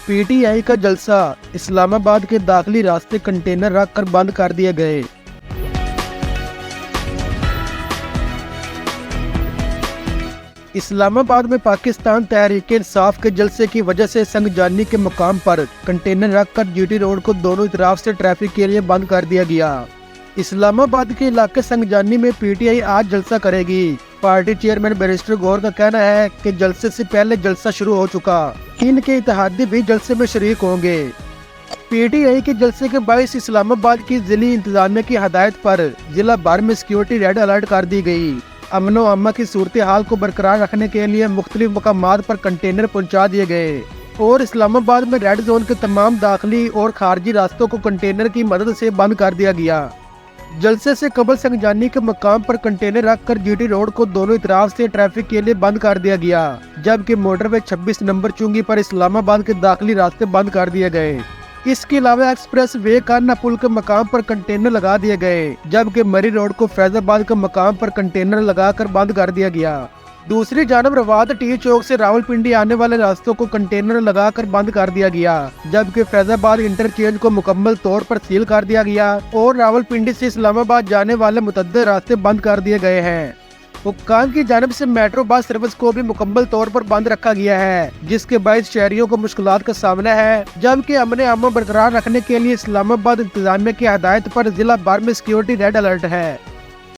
P T I का जलसा, इस्लामाबाद के दाखिली रास्ते कंटेनर रख कर बंद कर दिए गए। इस्लामाबाद में पाकिस्तान तहरीक इंसाफ के जलसे की वजह से संगजानी के मुकाम पर कंटेनर रखकर जीटी रोड को दोनों तरफ से ट्रैफिक के लिए बंद कर दिया गया। इस्लामाबाद के इलाके संगजानी में पीटीआई आज जलसा करेगी। पार्टी चेयरमैन बैरिस्टर गौर का कहना है कि जलसे से पहले जलसा शुरू हो चुका, इनके इत्तेहादी भी जलसे में शरीक होंगे। पीटीआई के जलसे के बायस इस्लामाबाद की जिली इंतजामिया की हदायत पर जिला भर में सिक्योरिटी रेड अलर्ट कर दी गई। अमनो अम्मा की सूरत हाल को बरकरार रखने के लिए मुख्तलिफ मकामात पर कंटेनर पहुंचा दिए गए और इस्लामाबाद में रेड जोन के तमाम दाखिली और खारजी रास्तों को कंटेनर की मदद से बंद कर दिया गया। जलसे से कबल संगजानी के मकाम पर कंटेनर रखकर जीटी रोड को दोनों तरफ से ट्रैफिक के लिए बंद कर दिया गया, जबकि मोटरवे 26 नंबर चुंगी पर इस्लामाबाद के दाखिली रास्ते बंद कर दिए गए। इसके अलावा एक्सप्रेस वे कान्ना पुल के मकाम पर कंटेनर लगा दिए गए, जबकि मरी रोड को फैजाबाद के मकाम पर कंटेनर लगाकर बंद कर दिया गया। दूसरी जानब रवात टी चौक से रावलपिंडी आने वाले रास्तों को कंटेनर लगाकर बंद कर दिया गया, जबकि फैजाबाद इंटरचेंज को मुकम्मल तौर पर सील कर दिया गया और रावलपिंडी से इस्लामाबाद जाने वाले मुतअद्दिद रास्ते बंद कर दिए गए हैं। हुक्काम की जानिब से मेट्रो बस सर्विस को भी मुकम्मल तौर पर बंद रखा गया है, जिसके बायस शहरियों को मुश्किलात का सामना है, जबकि अमन अमन बरकरार रखने के लिए इस्लामाबाद इंतजामिया की हदायत पर जिला भर में सिक्योरिटी रेड अलर्ट है।